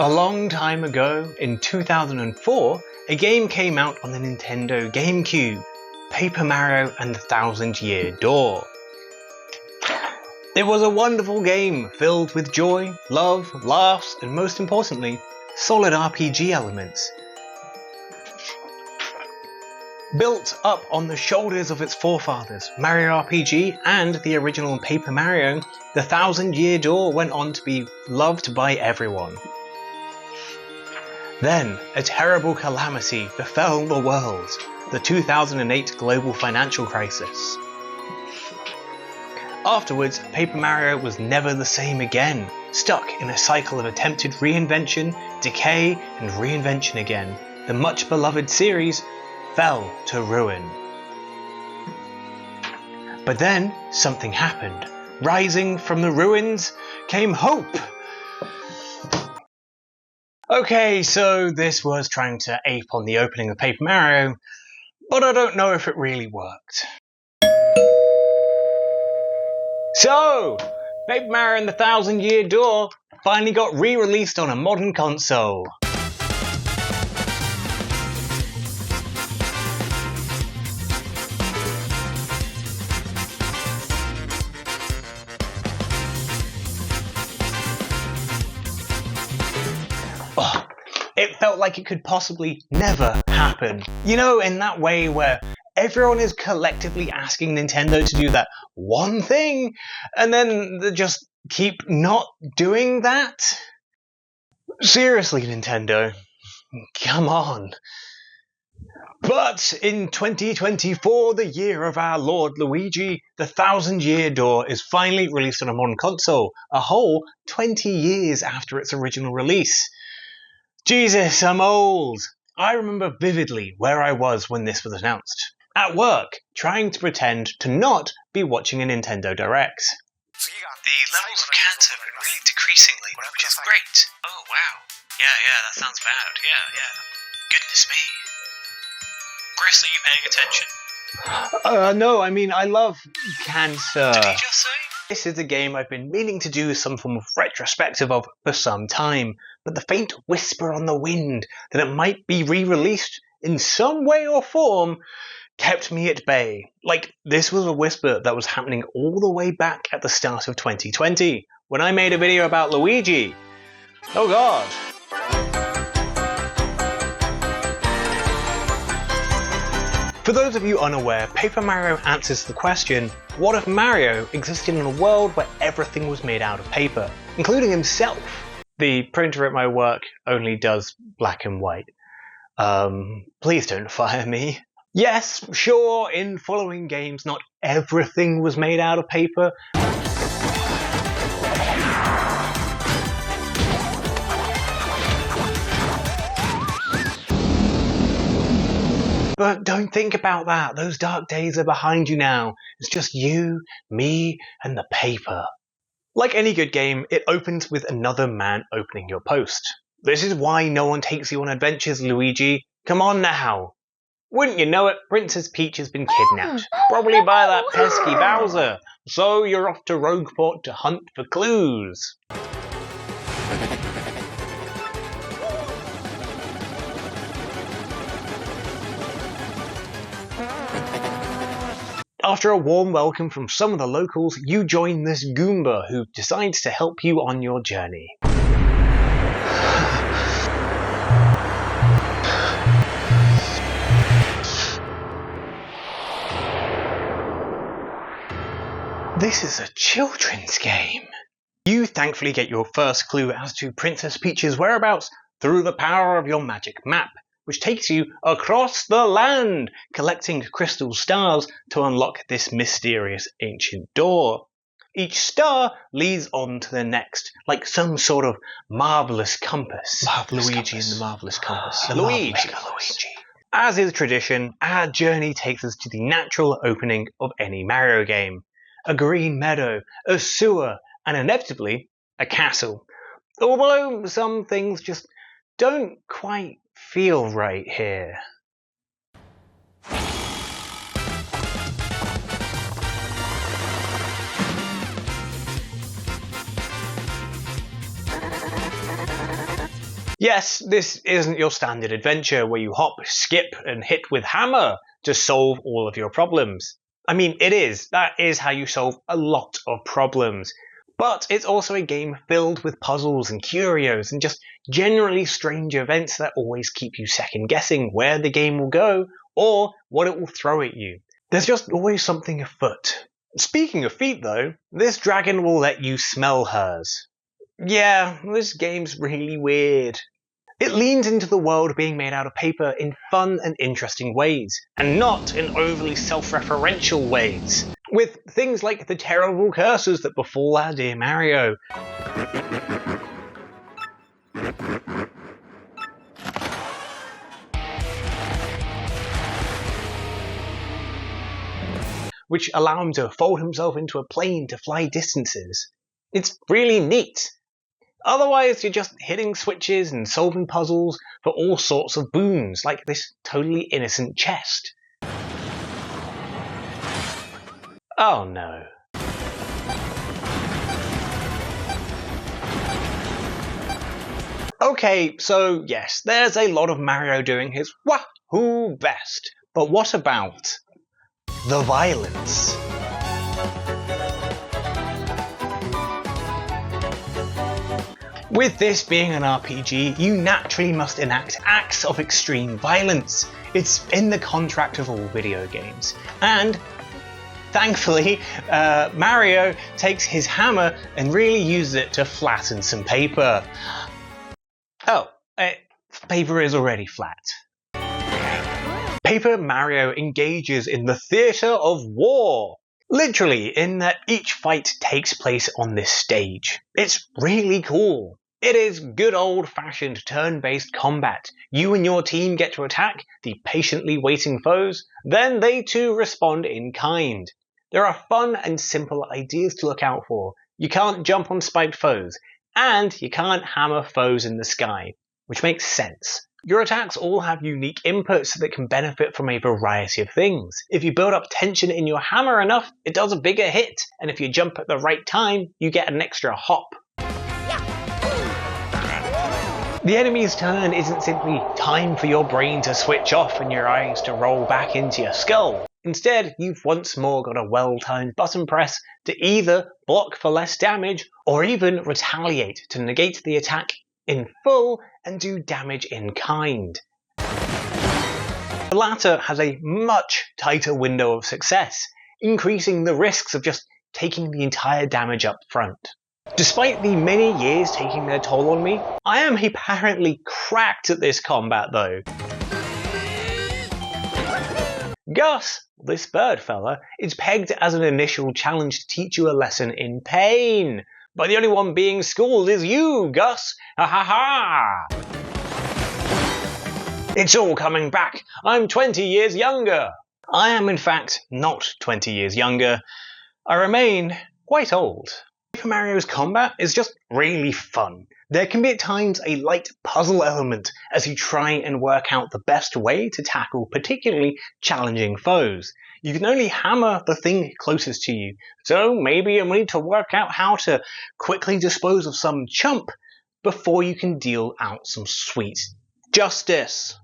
A long time ago, in 2004, a game came out on the Nintendo GameCube, Paper Mario and the Thousand Year Door. It was a wonderful game filled with joy, love, laughs, and most importantly, solid RPG elements. Built up on the shoulders of its forefathers, Mario RPG and the original Paper Mario, the Thousand Year Door went on to be loved by everyone. Then, a terrible calamity befell the world, the 2008 global financial crisis. Afterwards, Paper Mario was never the same again, stuck in a cycle of attempted reinvention, decay, and reinvention again. The much beloved series fell to ruin. But then, something happened. Rising from the ruins came hope! Okay, so this was trying to ape on the opening of Paper Mario, but I don't know if it really worked. So, Paper Mario and the Thousand Year Door finally got re-released on a modern console. It felt like it could possibly never happen. You know, in that way where everyone is collectively asking Nintendo to do that one thing, and then they just keep not doing that? Seriously, Nintendo, come on. But in 2024, the year of our Lord Luigi, the Thousand Year Door is finally released on a modern console, a whole 20 years after its original release. Jesus, I'm old! I remember vividly where I was when this was announced. At work, trying to pretend to not be watching a Nintendo Direct. The levels of cancer have been really decreasing lately, which is great. Oh, wow. Yeah, that sounds bad. Yeah. Goodness me. Chris, are you paying attention? No, I mean, I love cancer. Did he just say? This is a game I've been meaning to do some form of retrospective of for some time, but the faint whisper on the wind that it might be re-released in some way or form kept me at bay. Like, this was a whisper that was happening all the way back at the start of 2020, when I made a video about Luigi. Oh god. For those of you unaware, Paper Mario answers the question, what if Mario existed in a world where everything was made out of paper, including himself? The printer at my work only does black and white. Please don't fire me. Yes, sure, in following games, not everything was made out of paper. But don't think about that. Those dark days are behind you now. It's just you, me, and the paper. Like any good game, it opens with another man opening your post. This is why no one takes you on adventures, Luigi. Come on now. Wouldn't you know it, Princess Peach has been kidnapped. Probably by that pesky Bowser. So you're off to Rogueport to hunt for clues. After a warm welcome from some of the locals, you join this Goomba who decides to help you on your journey. This is a children's game. You thankfully get your first clue as to Princess Peach's whereabouts through the power of your magic map, which takes you across the land, collecting crystal stars to unlock this mysterious ancient door. Each star leads on to the next, like some sort of marvellous compass. Luigi and the Marvellous Compass. Luigi. As is tradition, our journey takes us to the natural opening of any Mario game. A green meadow, a sewer, and inevitably, a castle. Although some things just don't quite feel right here. Yes, this isn't your standard adventure where you hop, skip, and hit with hammer to solve all of your problems. I mean, it is. That is how you solve a lot of problems. But it's also a game filled with puzzles and curios and just generally strange events that always keep you second guessing where the game will go or what it will throw at you. There's just always something afoot. Speaking of feet though, this dragon will let you smell hers. Yeah, this game's really weird. It leans into the world being made out of paper in fun and interesting ways, and not in overly self-referential ways, with things like the terrible curses that befall our dear Mario. Which allow him to fold himself into a plane to fly distances. It's really neat. Otherwise, you're just hitting switches and solving puzzles for all sorts of boons, like this totally innocent chest. Oh no. Okay, so yes, there's a lot of Mario doing his wahoo best, but what about the violence? With this being an RPG, you naturally must enact acts of extreme violence. It's in the contract of all video games. And thankfully, Mario takes his hammer and really uses it to flatten some paper. Oh, paper is already flat. Paper Mario engages in the theatre of war. Literally, in that each fight takes place on this stage. It's really cool. It is good old-fashioned turn-based combat. You and your team get to attack the patiently waiting foes, then they too respond in kind. There are fun and simple ideas to look out for. You can't jump on spiked foes, and you can't hammer foes in the sky, which makes sense. Your attacks all have unique inputs that can benefit from a variety of things. If you build up tension in your hammer enough, it does a bigger hit, and if you jump at the right time, you get an extra hop. The enemy's turn isn't simply time for your brain to switch off and your eyes to roll back into your skull. Instead, you've once more got a well-timed button press to either block for less damage, or even retaliate to negate the attack in full and do damage in kind. The latter has a much tighter window of success, increasing the risks of just taking the entire damage up front. Despite the many years taking their toll on me, I am apparently cracked at this combat though. Gus, this bird fella, is pegged as an initial challenge to teach you a lesson in pain. But the only one being schooled is you, Gus! Ha ha ha! It's all coming back! I'm 20 years younger! I am in fact not 20 years younger. I remain quite old. Paper Mario's combat is just really fun. There can be at times a light puzzle element as you try and work out the best way to tackle particularly challenging foes. You can only hammer the thing closest to you, so maybe you'll need to work out how to quickly dispose of some chump before you can deal out some sweet justice.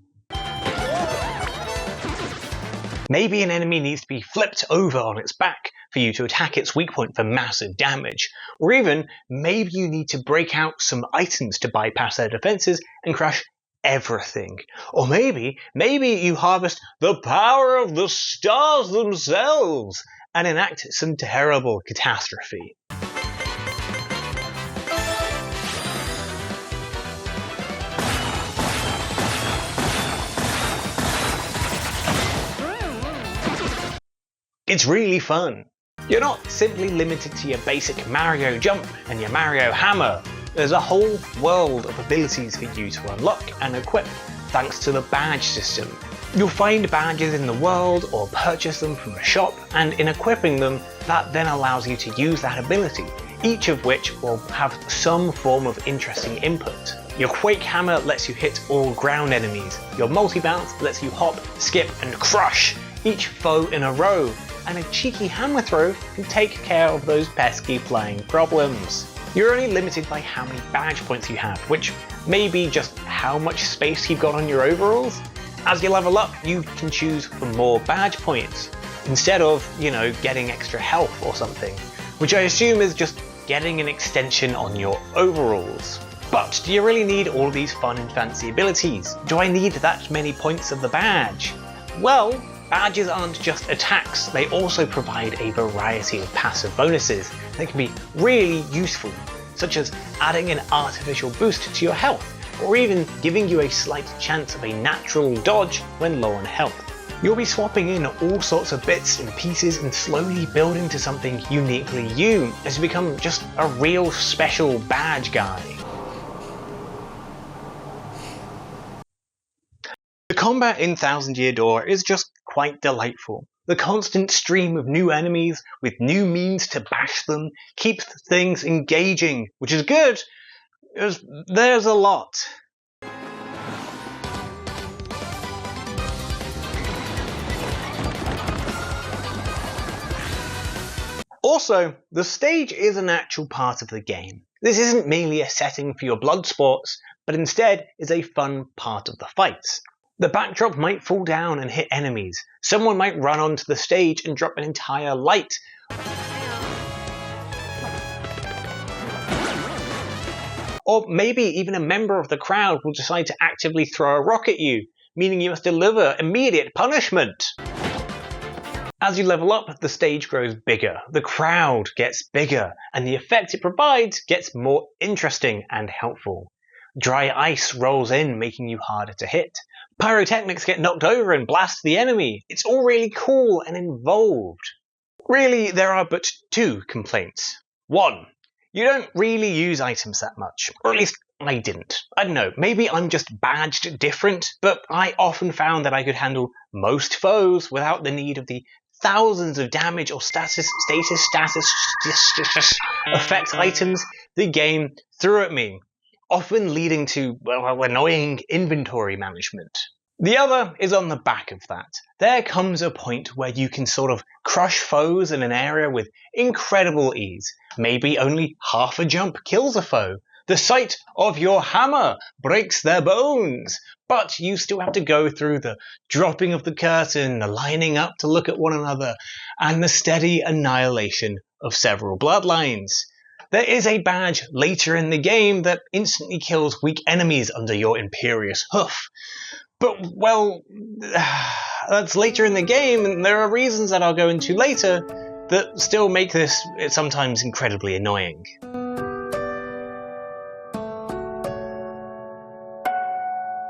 Maybe an enemy needs to be flipped over on its back for you to attack its weak point for massive damage, or even maybe you need to break out some items to bypass their defenses and crush everything. Or maybe you harvest the power of the stars themselves and enact some terrible catastrophe. It's really fun. You're not simply limited to your basic Mario jump and your Mario hammer. There's a whole world of abilities for you to unlock and equip thanks to the badge system. You'll find badges in the world or purchase them from a shop, and in equipping them, that then allows you to use that ability, each of which will have some form of interesting input. Your Quake Hammer lets you hit all ground enemies. Your Multi-Bounce lets you hop, skip and crush each foe in a row. And a cheeky hammer throw can take care of those pesky flying problems. You're only limited by how many badge points you have, which may be just how much space you've got on your overalls. As you level up, you can choose for more badge points, instead of, getting extra health or something, which I assume is just getting an extension on your overalls. But do you really need all these fun and fancy abilities? Do I need that many points of the badge? Well, badges aren't just attacks, they also provide a variety of passive bonuses that can be really useful, such as adding an artificial boost to your health, or even giving you a slight chance of a natural dodge when low on health. You'll be swapping in all sorts of bits and pieces and slowly building to something uniquely you as you become just a real special badge guy. The combat in Thousand Year Door is just quite delightful. The constant stream of new enemies with new means to bash them keeps things engaging, which is good, because there's a lot. Also, the stage is an actual part of the game. This isn't merely a setting for your blood sports, but instead is a fun part of the fights. The backdrop might fall down and hit enemies. Someone might run onto the stage and drop an entire light. Or maybe even a member of the crowd will decide to actively throw a rock at you, meaning you must deliver immediate punishment. As you level up, the stage grows bigger, the crowd gets bigger, and the effect it provides gets more interesting and helpful. Dry ice rolls in, making you harder to hit. Pyrotechnics get knocked over and blast the enemy. It's all really cool and involved. Really, there are but two complaints. One, you don't really use items that much, or at least I didn't. I don't know, maybe I'm just badged different, but I often found that I could handle most foes without the need of the thousands of damage or status effect items the game threw at me, often leading to annoying inventory management. The other is on the back of that. There comes a point where you can sort of crush foes in an area with incredible ease. Maybe only half a jump kills a foe. The sight of your hammer breaks their bones, but you still have to go through the dropping of the curtain, the lining up to look at one another, and the steady annihilation of several bloodlines. There is a badge later in the game that instantly kills weak enemies under your imperious hoof. But, well, that's later in the game, and there are reasons that I'll go into later that still make this sometimes incredibly annoying.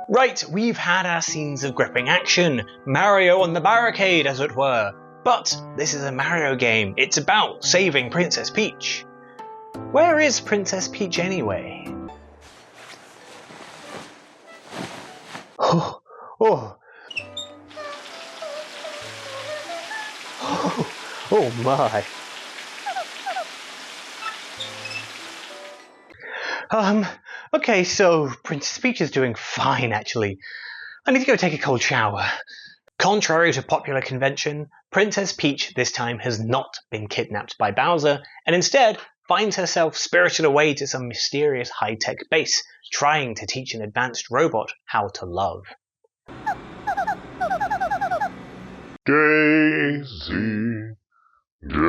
Right, we've had our scenes of gripping action, Mario on the barricade as it were, but this is a Mario game, it's about saving Princess Peach. Where is Princess Peach anyway? Oh my. Okay, so Princess Peach is doing fine actually. I need to go take a cold shower. Contrary to popular convention, Princess Peach this time has not been kidnapped by Bowser, and instead finds herself spirited away to some mysterious high-tech base, trying to teach an advanced robot how to love. Daisy, Daisy.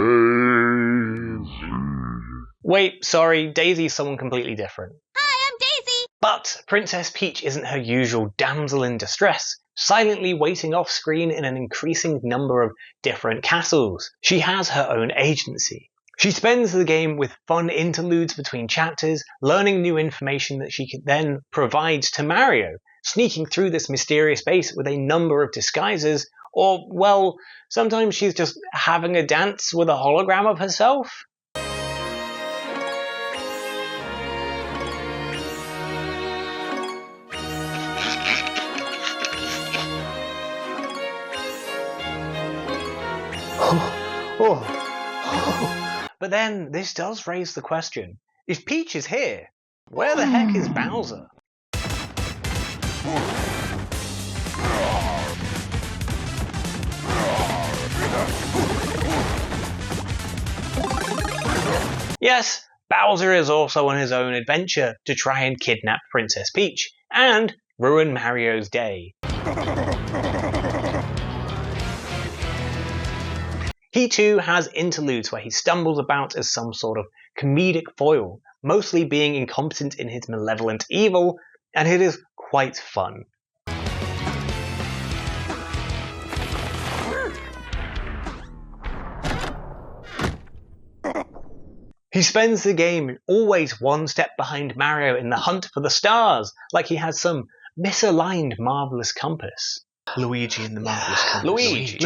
Wait, sorry, Daisy's someone completely different. Hi, I'm Daisy! But Princess Peach isn't her usual damsel in distress, silently waiting off-screen in an increasing number of different castles. She has her own agency. She spends the game with fun interludes between chapters, learning new information that she can then provide to Mario, sneaking through this mysterious base with a number of disguises, or, well, sometimes she's just having a dance with a hologram of herself. But then, this does raise the question, if Peach is here, where the heck is Bowser? Yes, Bowser is also on his own adventure to try and kidnap Princess Peach and ruin Mario's day. He too has interludes where he stumbles about as some sort of comedic foil, mostly being incompetent in his malevolent evil, and it is quite fun. He spends the game always one step behind Mario in the hunt for the stars, like he has some misaligned marvelous compass. Luigi and the marvelous compass. Luigi.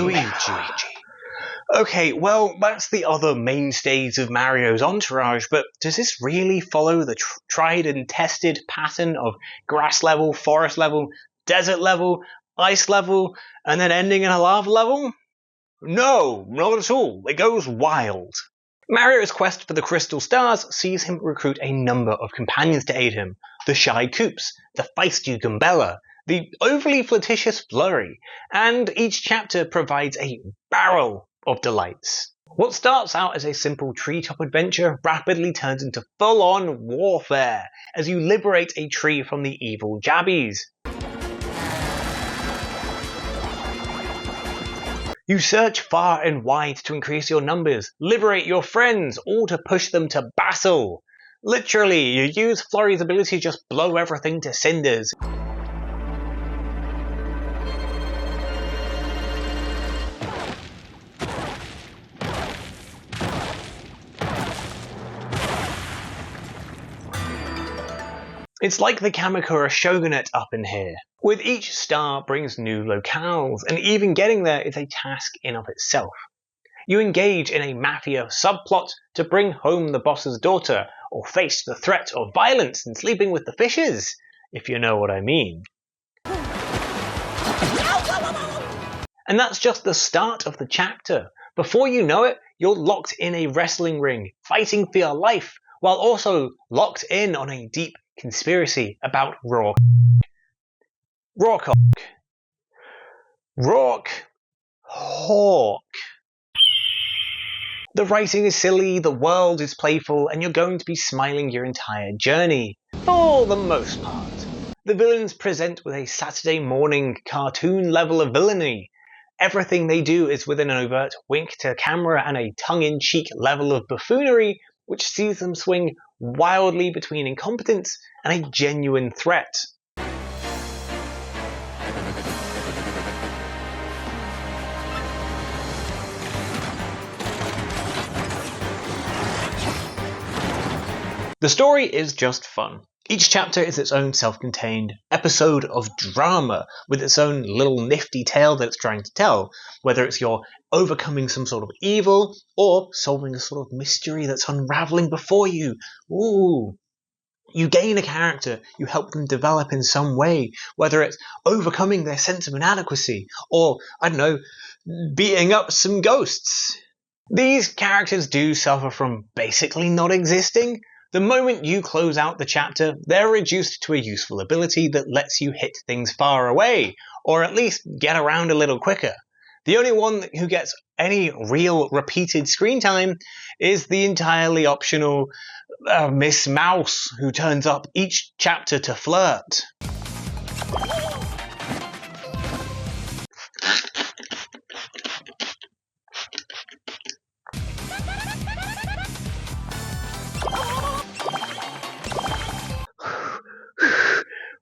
Okay, well, that's the other mainstays of Mario's entourage, but does this really follow the tried and tested pattern of grass level, forest level, desert level, ice level, and then ending in a lava level? No, not at all. It goes wild. Mario's quest for the Crystal Stars sees him recruit a number of companions to aid him. The shy Koops, the feisty Gumbella, the overly flirtatious Flurry, and each chapter provides a barrel of delights. What starts out as a simple treetop adventure rapidly turns into full-on warfare as you liberate a tree from the evil Jabbies. You search far and wide to increase your numbers, liberate your friends, or to push them to battle. Literally, you use Flurry's ability to just blow everything to cinders. It's like the Kamakura Shogunate up in here. With each star brings new locales, and even getting there is a task in of itself. You engage in a mafia subplot to bring home the boss's daughter, or face the threat of violence and sleeping with the fishes, if you know what I mean. And that's just the start of the chapter. Before you know it, you're locked in a wrestling ring, fighting for your life, while also locked in on a deep conspiracy about Rock Hawk. The writing is silly, the world is playful, and you're going to be smiling your entire journey. For the most part. The villains present with a Saturday morning cartoon level of villainy. Everything they do is with an overt wink to camera and a tongue-in-cheek level of buffoonery, which sees them swing wildly between incompetence and a genuine threat. The story is just fun. Each chapter is its own self-contained episode of drama with its own little nifty tale that it's trying to tell, whether it's you're overcoming some sort of evil or solving a sort of mystery that's unraveling before you. Ooh. You gain a character, you help them develop in some way, whether it's overcoming their sense of inadequacy or, I don't know, beating up some ghosts. These characters do suffer from basically not existing. The moment you close out the chapter, they're reduced to a useful ability that lets you hit things far away, or at least get around a little quicker. The only one who gets any real repeated screen time is the entirely optional Miss Mouse, who turns up each chapter to flirt.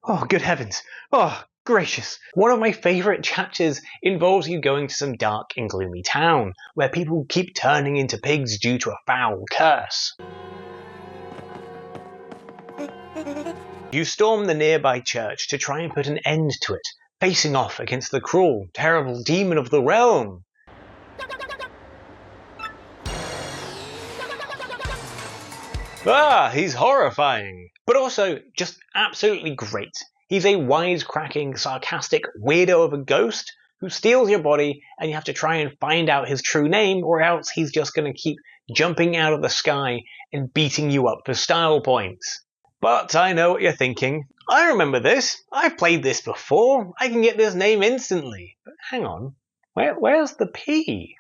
Oh, good heavens. Oh, gracious. One of my favourite chapters involves you going to some dark and gloomy town, where people keep turning into pigs due to a foul curse. You storm the nearby church to try and put an end to it, facing off against the cruel, terrible demon of the realm. Ah, he's horrifying, but also just absolutely great. He's a wisecracking, sarcastic weirdo of a ghost who steals your body, and you have to try and find out his true name, or else he's just going to keep jumping out of the sky and beating you up for style points. But I know what you're thinking. I remember this. I've played this before. I can get this name instantly. But hang on. Where's the P?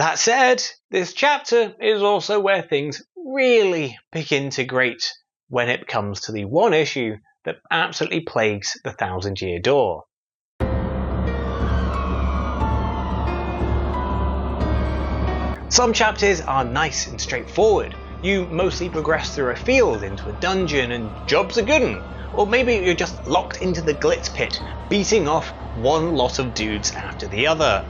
That said, this chapter is also where things really begin to grate when it comes to the one issue that absolutely plagues the 1,000-Year Door. Some chapters are nice and straightforward. You mostly progress through a field into a dungeon and job's a good one. Or maybe you're just locked into the Glitz Pit, beating off one lot of dudes after the other.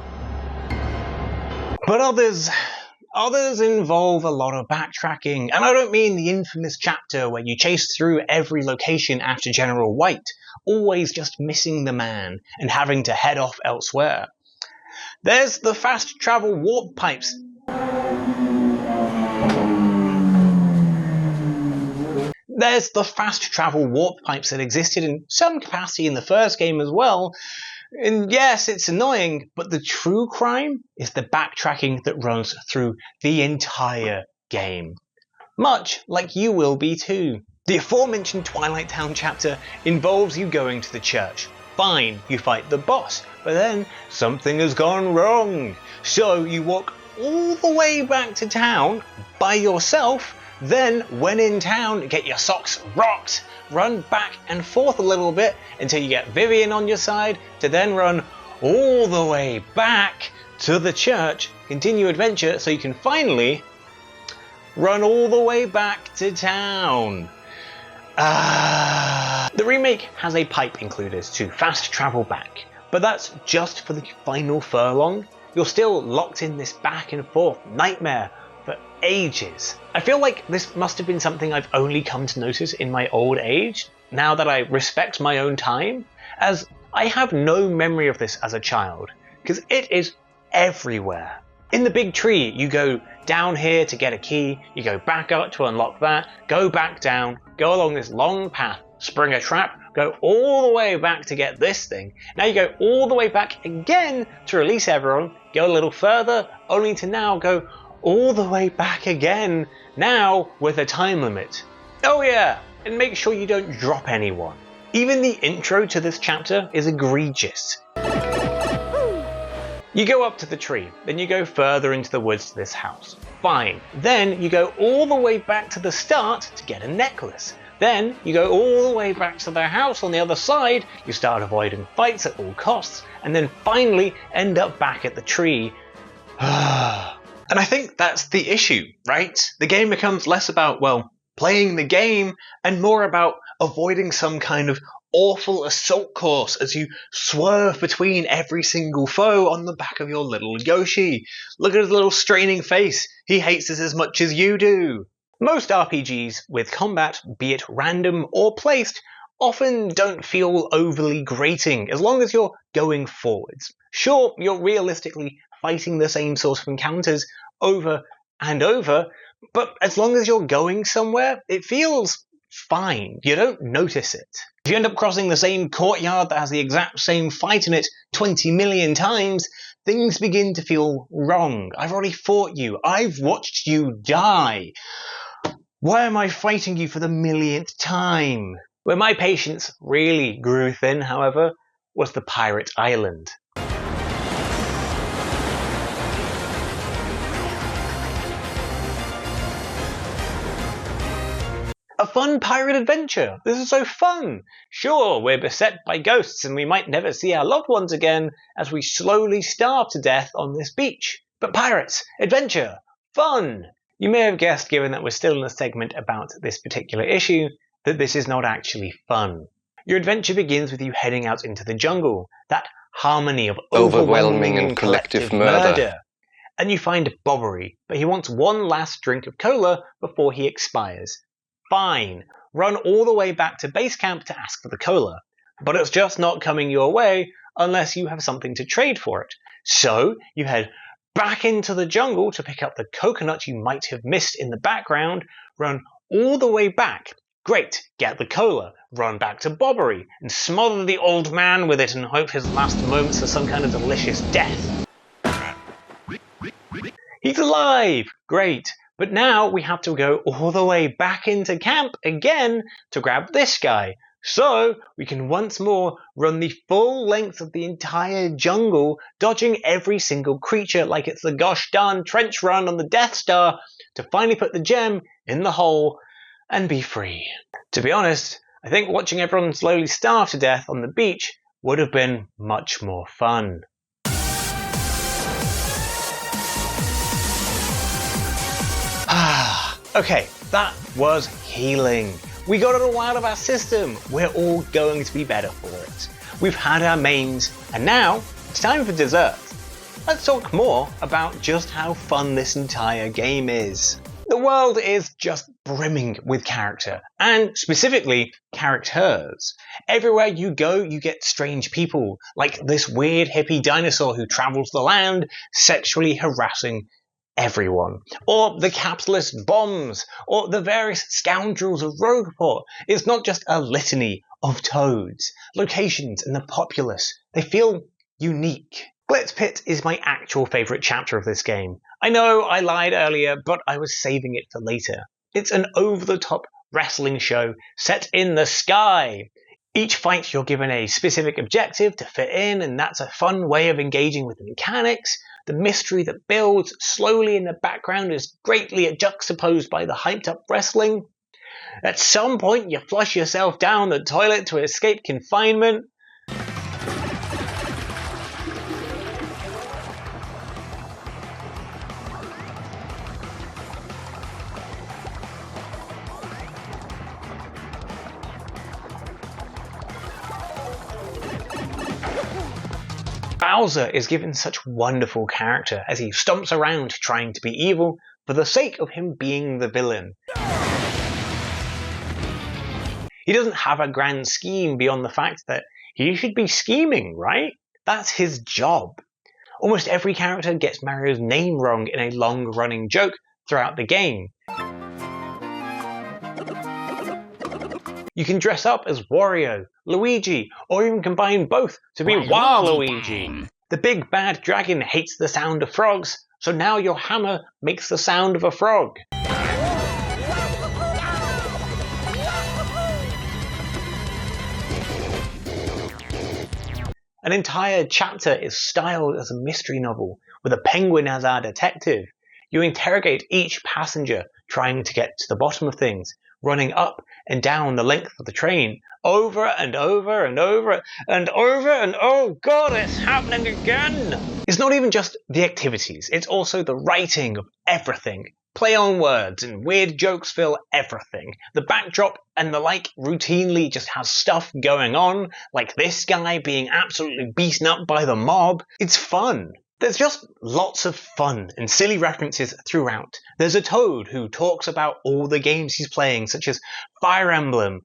But others involve a lot of backtracking, and I don't mean the infamous chapter where you chase through every location after General White, always just missing the man and having to head off elsewhere. There's the fast travel warp pipes. There's the fast travel warp pipes that existed in some capacity in the first game as well. And yes, it's annoying, but the true crime is the backtracking that runs through the entire game. Much like you will be too. The aforementioned Twilight Town chapter involves you going to the church. Fine, you fight the boss, but then something has gone wrong. So you walk all the way back to town by yourself. Then, when in town, get your socks rocked, run back and forth a little bit until you get Vivian on your side, to then run all the way back to the church, continue adventure, so you can finally run all the way back to town. The remake has a pipe included to fast travel back, but that's just for the final furlong. You're still locked in this back and forth nightmare for ages. I feel like this must have been something I've only come to notice in my old age, now that I respect my own time, as I have no memory of this as a child, because it is everywhere. In the big tree, you go down here to get a key, you go back up to unlock that, go back down, go along this long path, spring a trap, go all the way back to get this thing. Now you go all the way back again to release everyone, go a little further, only to now go all the way back again, now with a time limit. Oh yeah, and make sure you don't drop anyone. Even the intro to this chapter is egregious. You go up to the tree, then you go further into the woods to this house. Fine. Then you go all the way back to the start to get a necklace. Then you go all the way back to the house on the other side, you start avoiding fights at all costs, and then finally end up back at the tree. And I think that's the issue, right? The game becomes less about, well, playing the game and more about avoiding some kind of awful assault course as you swerve between every single foe on the back of your little Yoshi. Look at his little straining face. He hates this as much as you do. Most RPGs with combat, be it random or placed, often don't feel overly grating as long as you're going forwards. Sure, you're realistically fighting the same sort of encounters over and over, but as long as you're going somewhere, it feels fine. You don't notice it. If you end up crossing the same courtyard that has the exact same fight in it 20 million times, things begin to feel wrong. I've already fought you. I've watched you die. Why am I fighting you for the millionth time? Where my patience really grew thin, however, was the Pirate Island. A fun pirate adventure. This is so fun. Sure, we're beset by ghosts and we might never see our loved ones again as we slowly starve to death on this beach. But pirates, adventure, fun. You may have guessed, given that we're still in a segment about this particular issue, that this is not actually fun. Your adventure begins with you heading out into the jungle, that harmony of overwhelming and collective murder. And you find Bobbery, but he wants one last drink of cola before he expires. Fine, run all the way back to base camp to ask for the cola. But it's just not coming your way unless you have something to trade for it. So you head back into the jungle to pick up the coconut you might have missed in the background, run all the way back. Great, get the cola, run back to Bobbery and smother the old man with it and hope his last moments are some kind of delicious death. He's alive! Great. But now we have to go all the way back into camp again to grab this guy. So we can once more run the full length of the entire jungle, dodging every single creature like it's the gosh darn trench run on the Death Star to finally put the gem in the hole and be free. To be honest, I think watching everyone slowly starve to death on the beach would have been much more fun. Okay, that was healing. We got it all out of our system. We're all going to be better for it. We've had our mains, and now it's time for dessert. Let's talk more about just how fun this entire game is. The world is just brimming with character, and specifically characters. Everywhere you go, you get strange people, like this weird hippie dinosaur who travels the land, sexually harassing everyone, or the capitalist bombs, or the various scoundrels of Rogueport. It's not just a litany of toads. Locations and the populace, they feel unique. Glitz Pit is my actual favourite chapter of this game. I know I lied earlier, but I was saving it for later. It's an over-the-top wrestling show set in the sky. Each fight you're given a specific objective to fit in, and that's a fun way of engaging with the mechanics. The mystery that builds slowly in the background is greatly juxtaposed by the hyped-up wrestling. At some point, you flush yourself down the toilet to escape confinement. Bowser is given such wonderful character as he stomps around trying to be evil for the sake of him being the villain. He doesn't have a grand scheme beyond the fact that he should be scheming, right? That's his job. Almost every character gets Mario's name wrong in a long-running joke throughout the game. You can dress up as Wario, Luigi, or even combine both to be Waluigi. The big bad dragon hates the sound of frogs, so now your hammer makes the sound of a frog. An entire chapter is styled as a mystery novel, with a penguin as our detective. You interrogate each passenger, trying to get to the bottom of things, running up and down the length of the train, over and over and over and over, and oh god, it's happening again! It's not even just the activities, it's also the writing of everything. Play on words and weird jokes fill everything. The backdrop and the like routinely just has stuff going on, like this guy being absolutely beaten up by the mob. It's fun. There's just lots of fun and silly references throughout. There's a Toad who talks about all the games he's playing, such as Fire Emblem.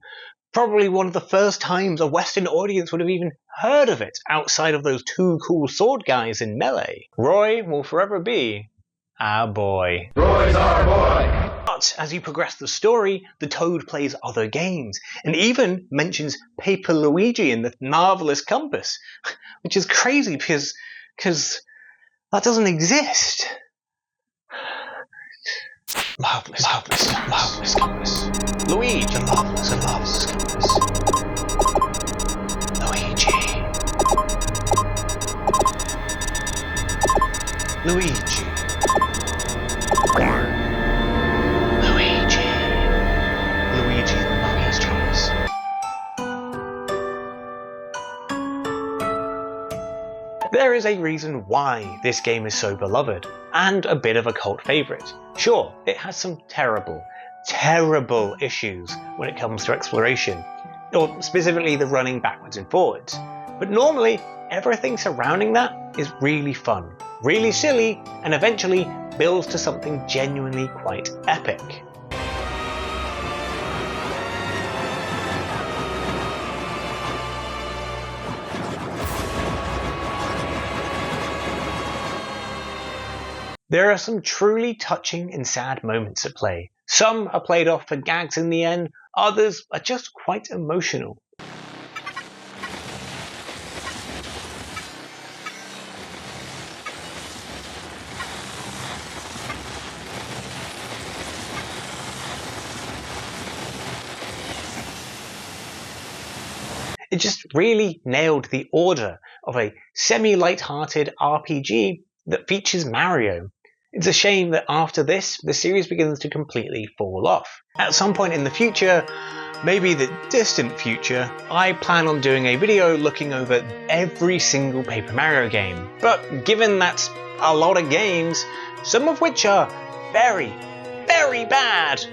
Probably one of the first times a Western audience would have even heard of it, outside of those two cool sword guys in Melee. Roy will forever be our boy. Roy's our boy! But as you progress the story, the Toad plays other games, and even mentions Paper Luigi and the Marvelous Compass, which is crazy because that doesn't exist. Marvelous Compass. Luigi, the Marvelous Compass. Luigi. Luigi and the Marvelous Compass. There is a reason why this game is so beloved, and a bit of a cult favourite. Sure, it has some terrible issues when it comes to exploration, or specifically the running backwards and forwards. But normally, everything surrounding that is really fun, really silly, and eventually builds to something genuinely quite epic. There are some truly touching and sad moments at play. Some are played off for gags in the end, others are just quite emotional. It just really nailed the order of a semi-light-hearted RPG that features Mario. It's a shame that after this, the series begins to completely fall off. At some point in the future, maybe the distant future, I plan on doing a video looking over every single Paper Mario game. But given that's a lot of games, some of which are very, very bad,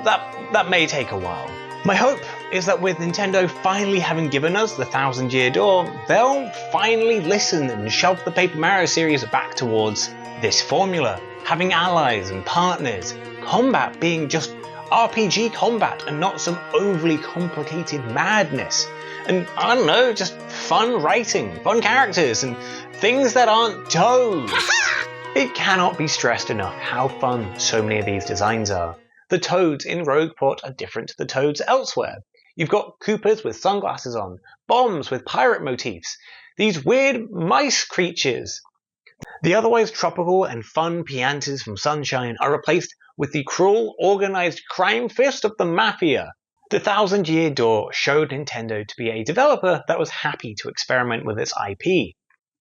that may take a while. My hope is that with Nintendo finally having given us the 1000-year door, they'll finally listen and shove the Paper Mario series back towards this formula, having allies and partners, combat being just RPG combat and not some overly complicated madness, and I don't know, just fun writing, fun characters, and things that aren't Toads. It cannot be stressed enough how fun so many of these designs are. The Toads in Rogueport are different to the Toads elsewhere. You've got Koopas with sunglasses on, Bombs with pirate motifs, these weird mice creatures. The otherwise tropical and fun Piantas from Sunshine are replaced with the cruel, organised crime fist of the Mafia. The 1000-year door showed Nintendo to be a developer that was happy to experiment with its IP,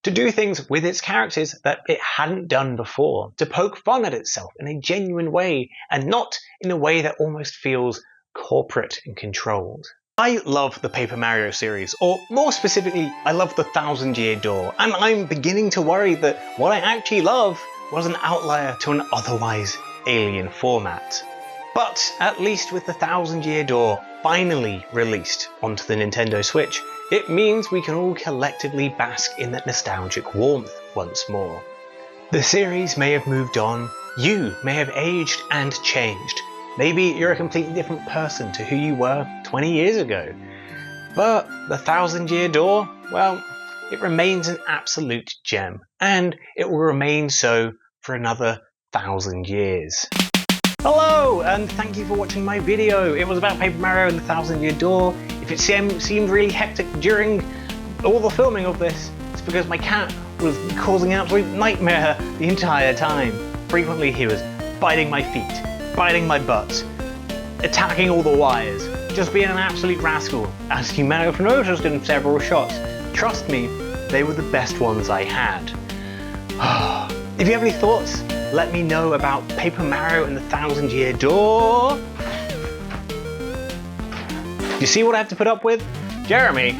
to do things with its characters that it hadn't done before, to poke fun at itself in a genuine way and not in a way that almost feels corporate and controlled. I love the Paper Mario series, or more specifically, I love the 1000-year door, and I'm beginning to worry that what I actually love was an outlier to an otherwise alien format. But at least with the 1000-year door finally released onto the Nintendo Switch, it means we can all collectively bask in that nostalgic warmth once more. The series may have moved on, you may have aged and changed. Maybe you're a completely different person to who you were 20 years ago. But the 1000-year door, well, it remains an absolute gem, and it will remain so for another 1000 years. Hello, and thank you for watching my video. It was about Paper Mario and the 1000-year door. If it seemed really hectic during all the filming of this, it's because my cat was causing an absolute nightmare the entire time. Frequently he was biting my feet, biting my butt, attacking all the wires, just being an absolute rascal, as you may have noticed in several shots. Trust me, they were the best ones I had. If you have any thoughts, let me know about Paper Mario and the 1000-year door. You see what I have to put up with? Jeremy,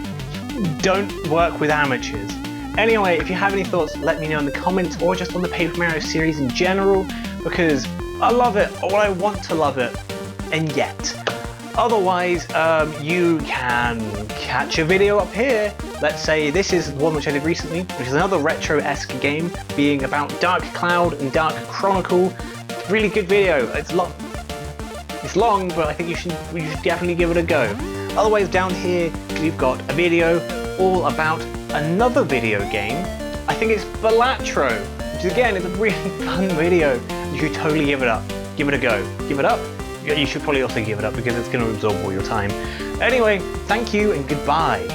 don't work with amateurs. Anyway, if you have any thoughts, let me know in the comments or just on the Paper Mario series in general, because I love it, or I want to love it, and yet. Otherwise, you can catch a video up here. Let's say this is one which I did recently, which is another retro-esque game, being about Dark Cloud and Dark Chronicle. Really good video. It's long, but I think you should definitely give it a go. Otherwise, down here we've got a video all about another video game. I think it's Balatro, which again is a really fun video. You should totally give it up. Give it a go. Give it up? You should probably also give it up because it's going to absorb all your time. Anyway, thank you and goodbye.